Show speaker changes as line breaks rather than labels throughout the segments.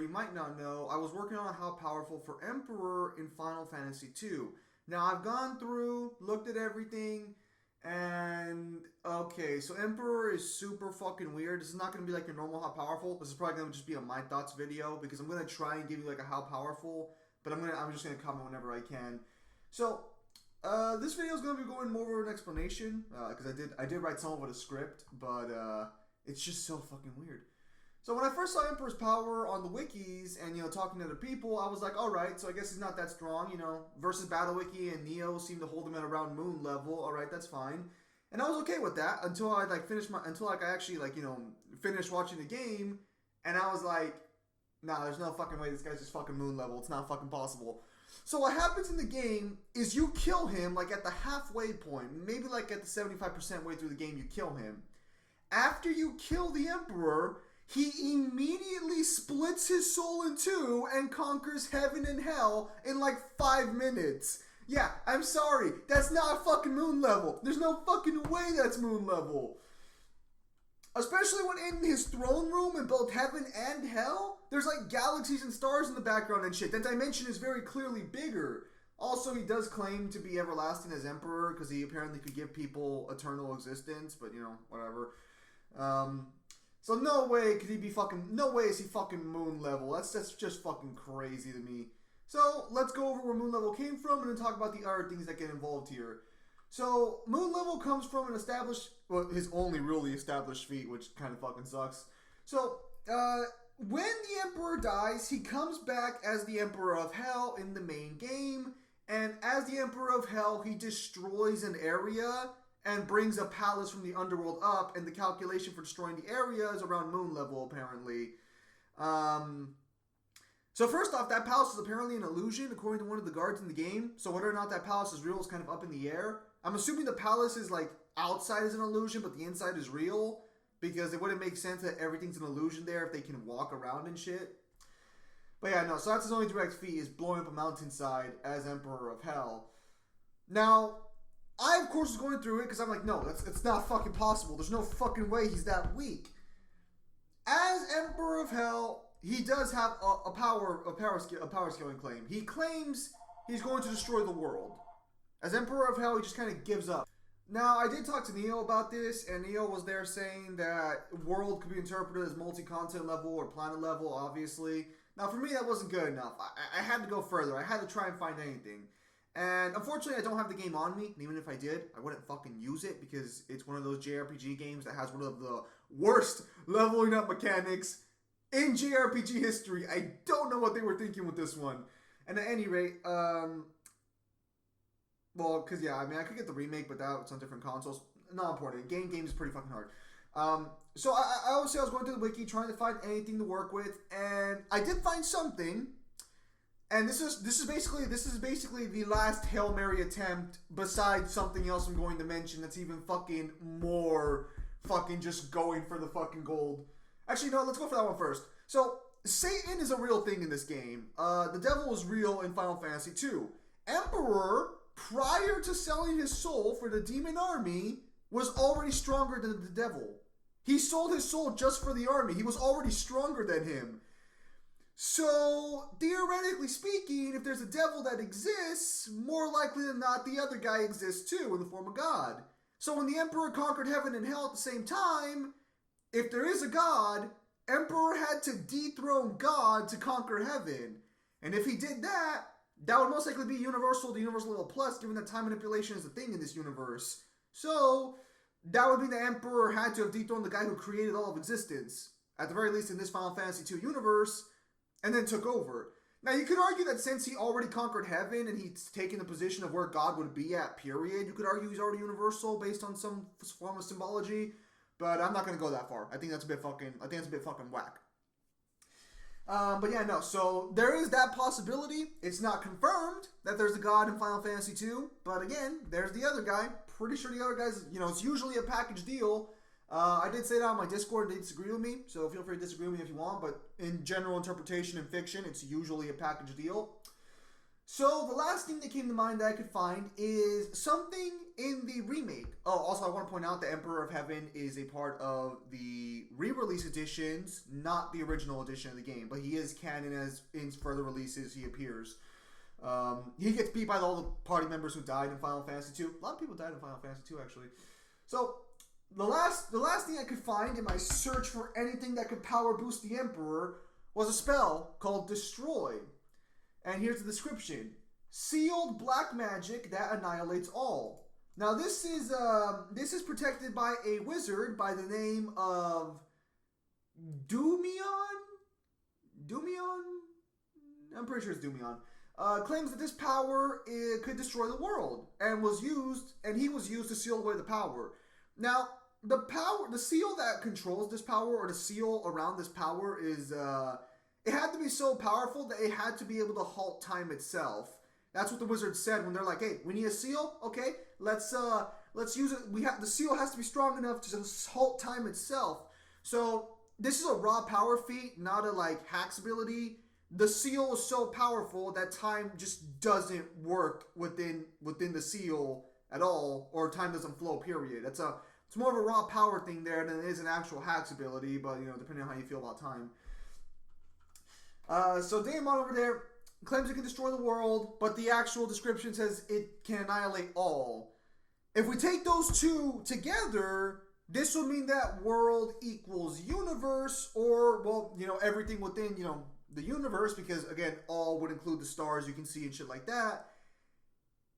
you might not know, I was working on How Powerful for Emperor in Final Fantasy 2. Now, I've gone through, looked at everything, and okay, so Emperor is super fucking weird. This is not going to be like your normal How Powerful. This is probably going to just be a My Thoughts video because I'm going to try and give you like a How Powerful, but I'm just going to comment whenever I can. So, this video is going to be going more over an explanation because I did write some of it a script, but it's just so fucking weird. So when I first saw Emperor's power on the wikis and, talking to other people, I was like, alright, so I guess he's not that strong, versus Battle Wiki and Neo seem to hold him at around moon level, alright, that's fine. And I was okay with that until I finished watching the game, and I was like, nah, there's no fucking way this guy's just fucking moon level, it's not fucking possible. So what happens in the game is you kill him like at the halfway point, maybe like at the 75% way through the game you kill him. After you kill the Emperor, he immediately splits his soul in two and conquers heaven and hell in like 5 minutes. Yeah, I'm sorry. That's not fucking moon level. There's no fucking way that's moon level. Especially when in his throne room in both heaven and hell, there's like galaxies and stars in the background and shit. That dimension is very clearly bigger. Also, he does claim to be everlasting as Emperor because he apparently could give people eternal existence, but whatever. So no way could he be no way is he fucking moon level. That's just fucking crazy to me. So let's go over where moon level came from and then talk about the other things that get involved here. So moon level comes from an his only really established feat, which kind of fucking sucks. So, when the Emperor dies, he comes back as the Emperor of Hell in the main game, and as the Emperor of Hell, he destroys an area and brings a palace from the underworld up, and the calculation for destroying the area is around moon level, apparently. So first off, that palace is apparently an illusion, according to one of the guards in the game. So whether or not that palace is real is kind of up in the air. I'm assuming the palace is like outside is an illusion, but the inside is real, because it wouldn't make sense that everything's an illusion there if they can walk around and shit. But yeah, no, so that's his only direct feat, is blowing up a mountainside as Emperor of Hell. Now, I, of course, was going through it because I'm like, no, it's not fucking possible. There's no fucking way he's that weak. As Emperor of Hell, he does have a power scaling claim. He claims he's going to destroy the world. As Emperor of Hell, he just kind of gives up. Now, I did talk to Neo about this, and Neo was there saying that world could be interpreted as multi-continent level or planet level, obviously. Now, for me, that wasn't good enough. I had to go further. I had to try and find anything. And unfortunately, I don't have the game on me. And even if I did, I wouldn't fucking use it because it's one of those JRPG games that has one of the worst leveling up mechanics in JRPG history. I don't know what they were thinking with this one. And at any rate, well, because yeah, I mean, I could get the remake, but that's on different consoles. Not important. Game is pretty fucking hard. So I would say I was going through the wiki trying to find anything to work with, and I did find something. And this is basically the last Hail Mary attempt besides something else I'm going to mention that's even fucking more fucking just going for the fucking gold. Actually, no, let's go for that one first. So, Satan is a real thing in this game. The devil is real in Final Fantasy 2. Emperor, prior to selling his soul for the demon army, was already stronger than the devil. He sold his soul just for the army. He was already stronger than him. So, theoretically speaking, if there's a devil that exists, more likely than not, the other guy exists too, in the form of God. So when the Emperor conquered heaven and hell at the same time, if there is a God, Emperor had to dethrone God to conquer heaven. And if he did that, that would most likely be universal to universal level plus, given that time manipulation is a thing in this universe. So, that would mean the Emperor had to have dethroned the guy who created all of existence, at the very least in this Final Fantasy 2 universe, and then took over. Now, you could argue that since he already conquered heaven and he's taken the position of where God would be at, period, you could argue he's already universal based on some form of symbology, but I'm not going to go that far. I think that's a bit fucking whack. But yeah, no, so there is that possibility. It's not confirmed that there's a God in Final Fantasy 2, but again, there's the other guy. Pretty sure the other guy's, it's usually a package deal. I did say that on my Discord, they disagree with me, so feel free to disagree with me if you want, but in general interpretation and fiction, it's usually a package deal. So the last thing that came to mind that I could find is something in the remake. Oh, also I want to point out the Emperor of Heaven is a part of the re-release editions, not the original edition of the game, but he is canon as in further releases he appears. He gets beat by all the party members who died in Final Fantasy 2. A lot of people died in Final Fantasy 2 actually. So the last thing I could find in my search for anything that could power boost the Emperor was a spell called Destroy. And here's the description. Sealed black magic that annihilates all. Now this is protected by a wizard by the name of Dumion? I'm pretty sure it's Dumion. Claims that this power could destroy the world and he was used to seal away the power. Now, the seal that controls this power, or the seal around this power, is it had to be so powerful that it had to be able to halt time itself. That's what the wizard said when they're like, "Hey, we need a seal. Okay, let's use it. The seal has to be strong enough to just halt time itself." So this is a raw power feat, not a hacks ability. The seal is so powerful that time just doesn't work within the seal at all, or time doesn't flow. Period. It's more of a raw power thing there than it is an actual hacks ability. But depending on how you feel about time. So Daemon over there claims it can destroy the world, but the actual description says it can annihilate all. If we take those two together, this would mean that world equals universe, or everything within the universe, because again, all would include the stars you can see and shit like that.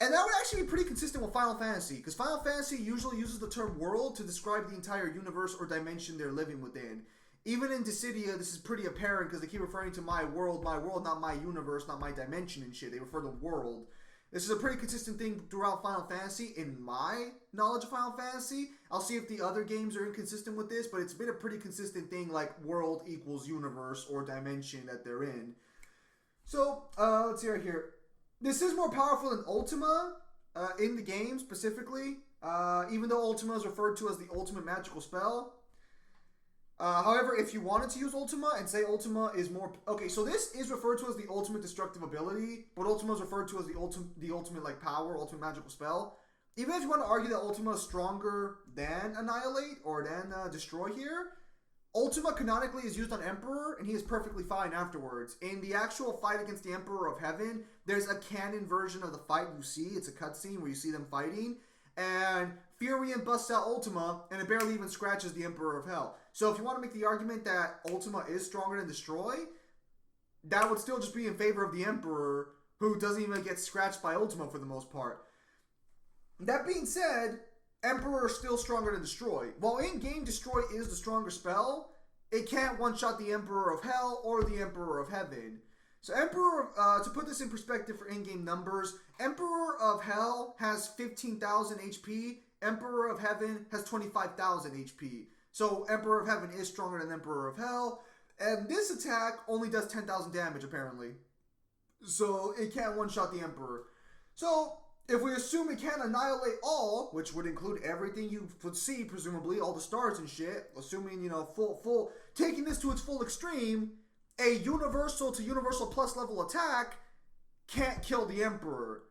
And that would actually be pretty consistent with Final Fantasy, because Final Fantasy usually uses the term world to describe the entire universe or dimension they're living within. Even in Dissidia, this is pretty apparent because they keep referring to my world, not my universe, not my dimension and shit. They refer to world. This is a pretty consistent thing throughout Final Fantasy in my knowledge of Final Fantasy. I'll see if the other games are inconsistent with this, but it's been a pretty consistent thing, like world equals universe or dimension that they're in. So, let's see right here. This is more powerful than Ultima in the game specifically, even though Ultima is referred to as the ultimate magical spell. However, if you wanted to use Ultima and say Ultima is more... Okay, so this is referred to as the ultimate destructive ability, but Ultima is referred to as the ultimate power, ultimate magical spell. Even if you want to argue that Ultima is stronger than Annihilate or than Destroy here, Ultima canonically is used on Emperor, and he is perfectly fine afterwards. In the actual fight against the Emperor of Heaven, there's a canon version of the fight you see. It's a cutscene where you see them fighting, and Furion busts out Ultima, and it barely even scratches the Emperor of Hell. So if you want to make the argument that Ultima is stronger than Destroy, that would still just be in favor of the Emperor, who doesn't even get scratched by Ultima for the most part. That being said, Emperor is still stronger than Destroy. While in-game Destroy is the stronger spell, it can't one-shot the Emperor of Hell or the Emperor of Heaven. So to put this in perspective for in-game numbers, Emperor of Hell has 15,000 HP, Emperor of Heaven has 25,000 HP. So Emperor of Heaven is stronger than Emperor of Hell, and this attack only does 10,000 damage apparently. So it can't one-shot the Emperor. So if we assume it can annihilate all, which would include everything you would see, presumably, all the stars and shit, assuming, full, taking this to its full extreme, a universal to universal plus level attack can't kill the Emperor.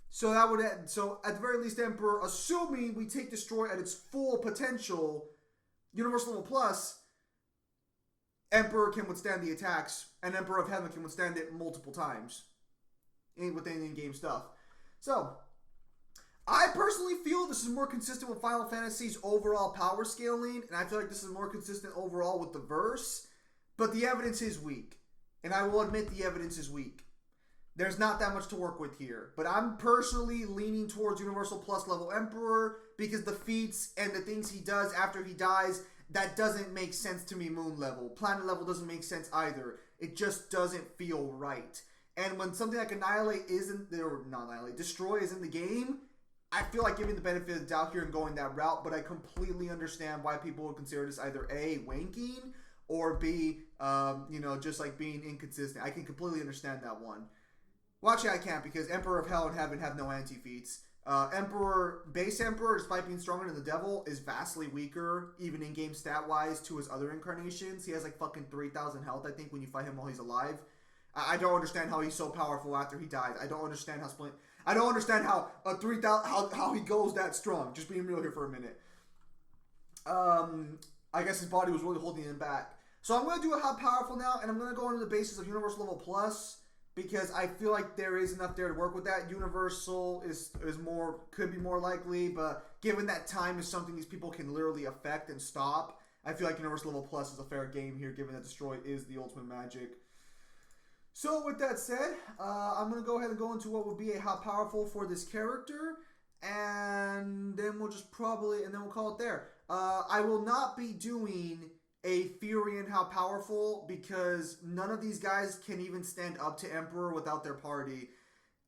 So at the very least, Emperor, assuming we take Destroy at its full potential, universal level plus, Emperor can withstand the attacks, and Emperor of Heaven can withstand it multiple times within in-game stuff. So, I personally feel this is more consistent with Final Fantasy's overall power scaling, and I feel like this is more consistent overall with the verse, but the evidence is weak. And I will admit the evidence is weak. There's not that much to work with here, but I'm personally leaning towards Universal Plus level Emperor because the feats and the things he does after he dies, that doesn't make sense to me moon level. Planet level doesn't make sense either. It just doesn't feel right. And when something like Destroy is in the game, I feel like giving the benefit of the doubt here and going that route, but I completely understand why people would consider this either A, wanking, or B, just like being inconsistent. I can completely understand that one. Well, actually I can't, because Emperor of Hell and Heaven have no anti-feats. Base Emperor, despite being stronger than the Devil, is vastly weaker, even in-game stat-wise, to his other incarnations. He has like fucking 3,000 health, I think, when you fight him while he's alive. I don't understand how he's so powerful after he dies. I don't understand how I don't understand how a 3,000 how he goes that strong. Just being real here for a minute. I guess his body was really holding him back. So I'm going to do a how powerful now, and I'm going to go into the basis of Universal Level Plus because I feel like there is enough there to work with that. Universal is more, could be more likely, but given that time is something these people can literally affect and stop, I feel like Universal Level Plus is a fair game here, given that Destroy is the ultimate magic. So with that said, I'm going to go ahead and go into what would be a how powerful for this character, and then we'll just probably, and then we'll call it there. I will not be doing a Fury and how powerful because none of these guys can even stand up to Emperor without their party.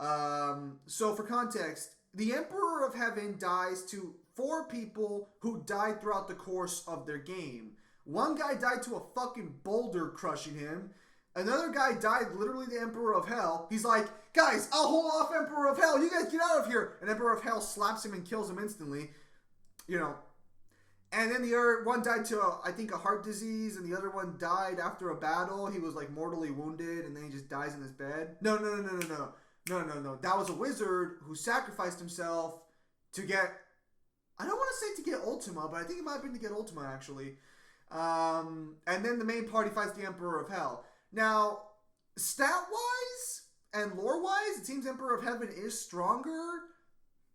So for context, the Emperor of Heaven dies to 4 people who died throughout the course of their game. One guy died to a fucking boulder crushing him. Another guy died literally the Emperor of Hell. He's like, guys, I'll hold off Emperor of Hell. You guys get out of here. And Emperor of Hell slaps him and kills him instantly. You know. And then the other one died to, I think, a heart disease. And the other one died after a battle. He was like mortally wounded. And then he just dies in his bed. No. That was a wizard who sacrificed himself to get, I don't want to say to get Ultima, but I think it might have been to get Ultima, actually. And then the main party fights the Emperor of Hell. Now, stat-wise and lore-wise, it seems Emperor of Heaven is stronger,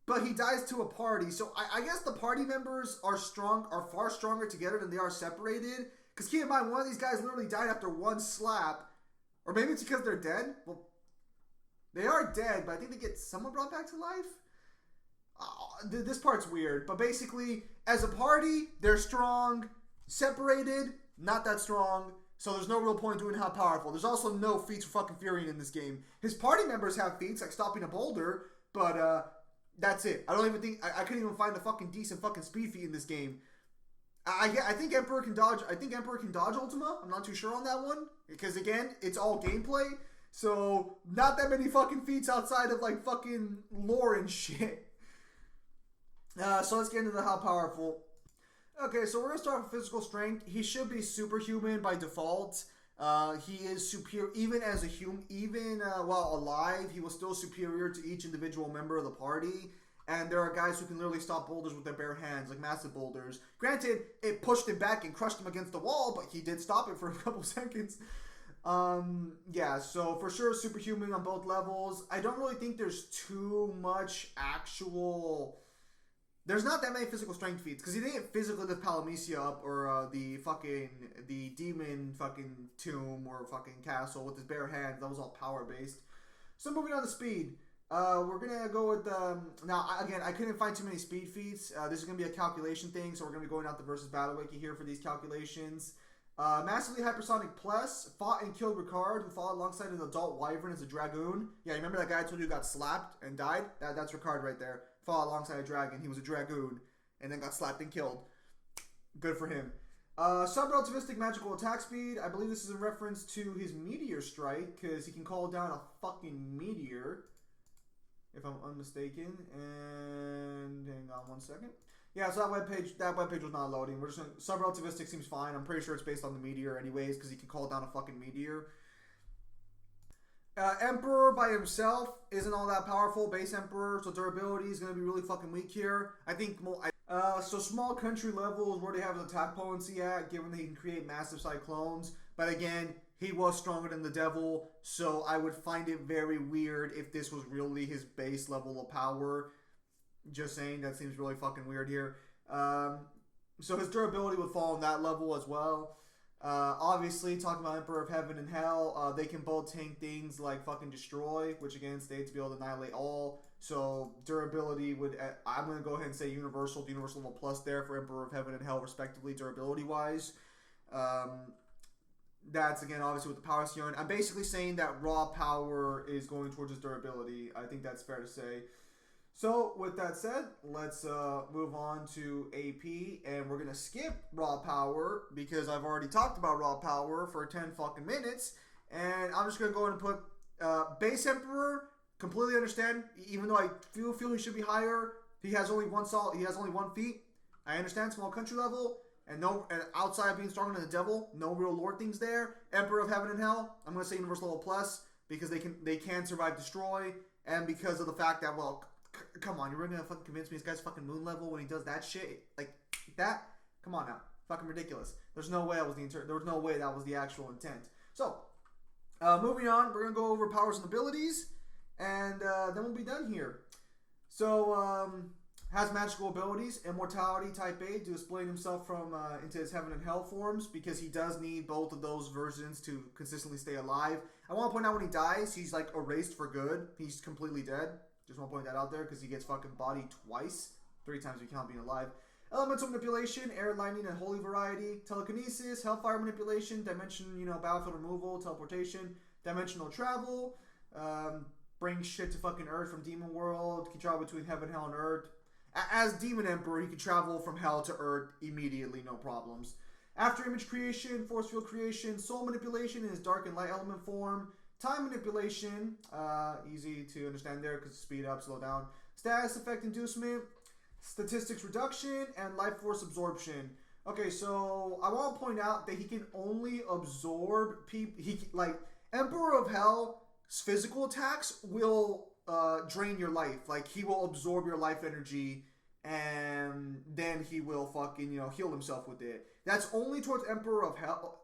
but he dies to a party. So I guess the party members are far stronger together than they are separated. Because keep in mind, one of these guys literally died after one slap. Or maybe it's because they're dead. Well, they are dead, but I think they get someone brought back to life. This part's weird. But basically, as a party, they're strong. Separated, not that strong. So there's no real point in doing how powerful. There's also no feats for fucking Fury in this game. His party members have feats like stopping a boulder, but that's it. I don't even think I couldn't even find a fucking decent fucking speed feat in this game. I think Emperor can dodge. I think Emperor can dodge Ultima. I'm not too sure on that one because again, it's all gameplay. So not that many fucking feats outside of like fucking lore and shit. So let's get into the how powerful. Okay, so we're going to start with physical strength. He should be superhuman by default. He is superior, even as a human, even while alive, he was still superior to each individual member of the party. And there are guys who can literally stop boulders with their bare hands, like massive boulders. Granted, it pushed him back and crushed him against the wall, but he did stop it for a couple seconds. Yeah, so for sure, superhuman on both levels. I don't really think there's too much actual... There's not that many physical strength feats because he didn't physically lift Palamecia up or the demon fucking tomb or fucking castle with his bare hands. That was all power based. So moving on to speed, we're gonna go with now again I couldn't find too many speed feats. This is gonna be a calculation thing, so we're gonna be going out the versus battle wiki here for these calculations. Massively hypersonic plus fought and killed Ricard, who fought alongside an adult wyvern as a dragoon. Yeah, you remember that guy I told you got slapped and died? That's Ricard right there. Fought alongside a dragon. He was a dragoon and then got slapped and killed. Good for him. Sub-relativistic magical attack speed. I believe this is in reference to his meteor strike because he can call down a fucking meteor, if I'm unmistaken. And hang on one second. Yeah, so that webpage was not loading. We're just gonna, sub-relativistic seems fine. I'm pretty sure it's based on the meteor anyways because he can call down a fucking meteor. Emperor by himself isn't all that powerful. Base Emperor, so durability is going to be really fucking weak here. I think so small country level is where they have his attack potency at, given that he can create massive cyclones. But again, he was stronger than the devil, so I would find it very weird if this was really his base level of power. Just saying, that seems really fucking weird here. So his durability would fall on that level as well. Obviously, talking about Emperor of Heaven and Hell, they can both tank things like fucking Destroy, which again states to be able to annihilate all. So durability would, I'm going to go ahead and say Universal level plus there for Emperor of Heaven and Hell respectively, durability wise. That's again obviously with the power ceiling. I'm basically saying that raw power is going towards his durability. I think that's fair to say. So, with that said, let's move on to AP, and we're going to skip Raw Power, because I've already talked about Raw Power for 10 fucking minutes, and I'm just going to go ahead and put Base Emperor, completely understand, even though I feel he should be higher, he has only one feat. I understand, small country level, And outside of being stronger than the devil, no real lore things there. Emperor of Heaven and Hell, I'm gonna say universal level plus because they can survive destroy, and because of the fact that, well, come on, you're really gonna fucking convince me this guy's fucking moon level when he does that shit like that? Come on now, fucking ridiculous. There's no way that was there was no way that was the actual intent. So, moving on, we're gonna go over powers and abilities, and then we'll be done here. So, has magical abilities, immortality type A, to explain himself from into his heaven and hell forms, because he does need both of those versions to consistently stay alive. I want to point out when he dies, he's like erased for good. He's completely dead. Just want to point that out there because he gets fucking bodied twice. 3 times we count being alive. Elemental manipulation, air, lightning, and holy variety. Telekinesis, hellfire manipulation, dimension, battlefield removal, teleportation, dimensional travel, bring shit to fucking Earth from Demon World, can travel between heaven, hell, and Earth. As Demon Emperor, he can travel from hell to Earth immediately, no problems. After image creation, force field creation, soul manipulation in his dark and light element form, time manipulation, easy to understand there because speed up, slow down, status effect inducement, statistics reduction, and life force absorption. Okay, so I want to point out that he can only absorb people. Like Emperor of Hell's physical attacks will drain your life. Like he will absorb your life energy, and then he will fucking heal himself with it. That's only towards Emperor of Hell.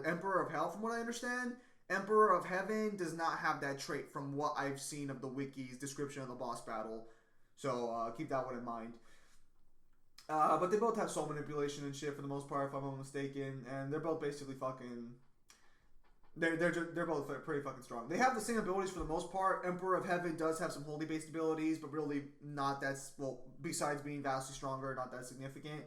Emperor of Hell, from what I understand. Emperor of Heaven does not have that trait, from what I've seen of the wiki's description of the boss battle. So keep that one in mind. But they both have soul manipulation and shit for the most part, if I'm not mistaken, and they're both basically fucking. They're both pretty fucking strong. They have the same abilities for the most part. Emperor of Heaven does have some holy based abilities, but really not that, well, besides being vastly stronger, not that significant.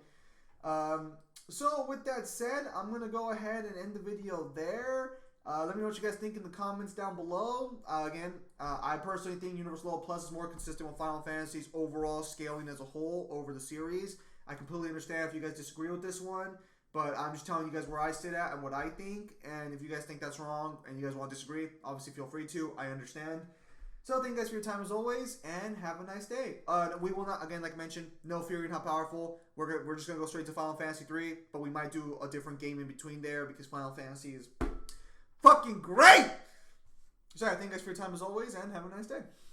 So with that said, I'm going to go ahead and end the video there. Let me know what you guys think in the comments down below. Again, I personally think Universal Level Plus is more consistent with Final Fantasy's overall scaling as a whole over the series. I completely understand if you guys disagree with this one, but I'm just telling you guys where I sit at and what I think. And if you guys think that's wrong and you guys want to disagree, obviously feel free to. I understand. So thank you guys for your time as always, and have a nice day. We will not, again, like I mentioned, no fearing how powerful. We're just going to go straight to Final Fantasy 3, but we might do a different game in between there because Final Fantasy is fucking great! So thank you guys for your time as always, and have a nice day.